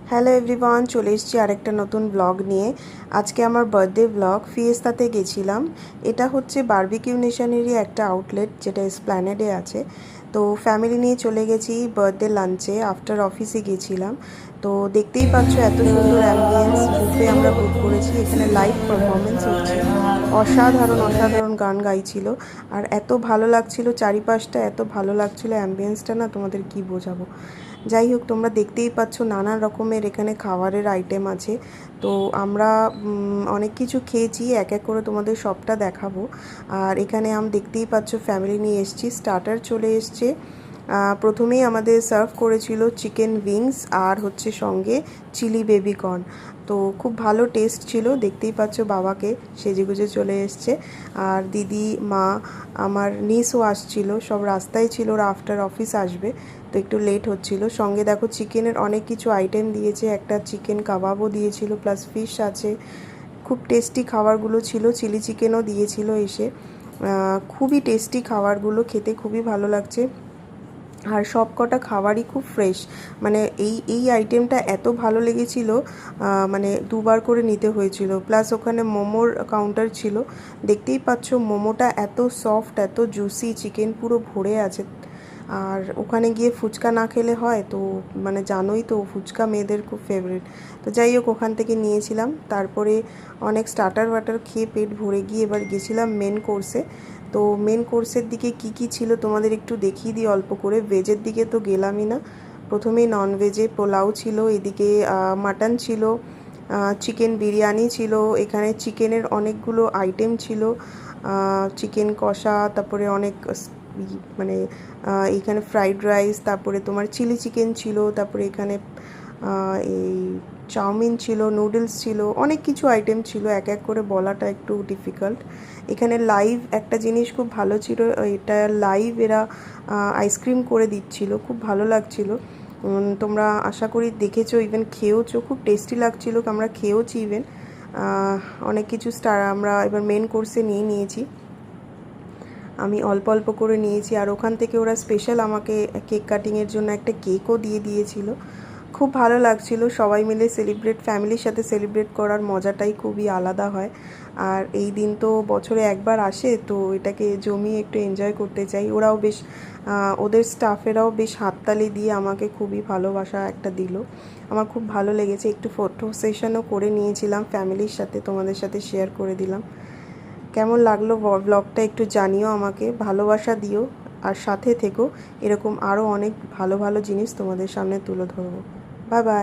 Hello everyone, চলে এসেছি আরেকটা নতুন ব্লগ নিয়ে। আজকে আমার বার্থডে ব্লগ। ফিয়েস্তাতে গেছিলাম। এটা হচ্ছে বারবিকিউ নেশনেরই একটা আউটলেট, যেটা এসপ্ল্যানেডে আছে। তো ফ্যামিলি নিয়ে চলে গেছি বার্থডে লাঞ্চে। আফটার অফিসে গেছিলাম। তো দেখতেই পাচ্ছ এত সুন্দর অ্যাম্বিয়েন্স। বুফে আমরা বুক করেছি। এখানে লাইভ পারফরমেন্স হচ্ছে। অসাধারণ অসাধারণ গান গাইছিল। আর এত ভালো লাগছিল, চারিপাশটা এত ভালো লাগছিল, অ্যাম্বিয়েন্সটা না তোমাদের কি বোঝাবো। যাই হোক, তোমরা দেখতেই পাচ্ছ নানা রকমের এখানে খাবারের আইটেম আছে। তো আমরা অনেক কিছু খেয়েছি, এক এক করে তোমাদের সবটা দেখাবো। আর এখানে দেখতেই পাচ্ছ ফ্যামিলি নিয়ে এসেছি। স্টার্টার চলে এসছে। প্রথমেই আমাদের সার্ভ করেছিল চিকেন উইংস আর হচ্ছে সঙ্গে চিলি বেবিকর্ন। তো খুব ভালো টেস্ট ছিল। দেখতেই পাচ্ছ বাবাকে সেজেগুজে চলে এসছে। আর দিদি, মা, আমার নিসও আসছিল, সব রাস্তায় ছিল। ওরা আফটার অফিস আসবে, তো একটু লেট হচ্ছিল। সঙ্গে দেখো চিকেনের অনেক কিছু আইটেম দিয়েছে। একটা চিকেন কাবাবও দিয়েছিল, প্লাস ফিশ আছে। খুব টেস্টি খাবারগুলো ছিল। চিলি চিকেনও দিয়েছিল এসে। খুবই টেস্টি খাবারগুলো, খেতে খুবই ভালো লাগছে। আর সব কটা খাবারই খুব ফ্রেশ। মানে এই আইটেমটা এত ভালো লেগেছিল, মানে দুবার করে নিতে হয়েছিল। প্লাস ওখানে মোমোর কাউন্টার ছিল। দেখতেই পাচ্ছ মোমোটা এত সফট, এত জুসি, চিকেন পুরো ভরে আছে। আর ওখানে গিয়ে ফুচকা না খেলে হয়? তো মানে জানোই তো, ফুচকা মেয়েদের খুব ফেভারিট। তো যাই হোক, ওখান থেকে নিয়েছিলাম। তারপরে অনেক স্টার্টার ওয়াটার খেয়ে পেট ভরে গিয়ে এবার গেছিলাম মেন কোর্সে। তো মেন কোর্সের দিকে কি ছিল তোমাদের একটু দেখিয়ে দিই অল্প করে। ভেজের দিকে তো গেলামই না। প্রথমেই নন ভেজে পোলাও ছিল, এদিকে মাটন ছিল, চিকেন বিরিয়ানি ছিল। এখানে চিকেনের অনেকগুলো আইটেম ছিল। চিকেন কষা, তারপরে অনেক মানে এইখানে ফ্রাইড রাইস, তারপরে তোমার চিলি চিকেন ছিল, তারপরে এখানে এই চাউমিন ছিল, নুডলস ছিল, অনেক কিছু আইটেম ছিল। এক এক করে বলাটা একটু ডিফিকাল্ট। এখানে লাইভ একটা জিনিস খুব ভালো ছিল, এটা লাইভ এরা আইসক্রিম করে দিচ্ছিল, খুব ভালো লাগছিল। তোমরা আশা করি দেখেছো, ইভেন খেয়েওছো, খুব টেস্টি লাগছিল। আমরা খেয়েওছি ইভেন। অনেক কিছু আমরা এবার মেন কোর্সে নিয়েছি। আমি অল্প অল্প করে নিয়েছি। আর ওখান থেকে ওরা স্পেশাল আমাকে কেক কাটিংয়ের জন্য একটা কেকও দিয়েছিল। খুব ভালো লাগছিল। সবাই মিলে ফ্যামিলির সাথে সেলিব্রেট করার মজাটাই খুবই আলাদা হয়। আর এই দিন তো বছরে একবার আসে, তো এটাকে জমিয়ে একটু এনজয় করতে চাই। ওরাও বেশ, ওদের স্টাফেরাও বেশ হাততালি দিয়ে আমাকে খুবই ভালোবাসা একটা দিল। আমার খুব ভালো লেগেছে। একটু ফটো সেশনও করে নিয়েছিলাম ফ্যামিলির সাথে, তোমাদের সাথে শেয়ার করে দিলাম। কেমন লাগলো ব্লগটা একটু জানিও আমাকে, ভালোবাসা দিও। আর সাথে থেকো, এরকম আরও অনেক ভালো ভালো জিনিস তোমাদের সামনে তুলে ধরবো। Bye bye.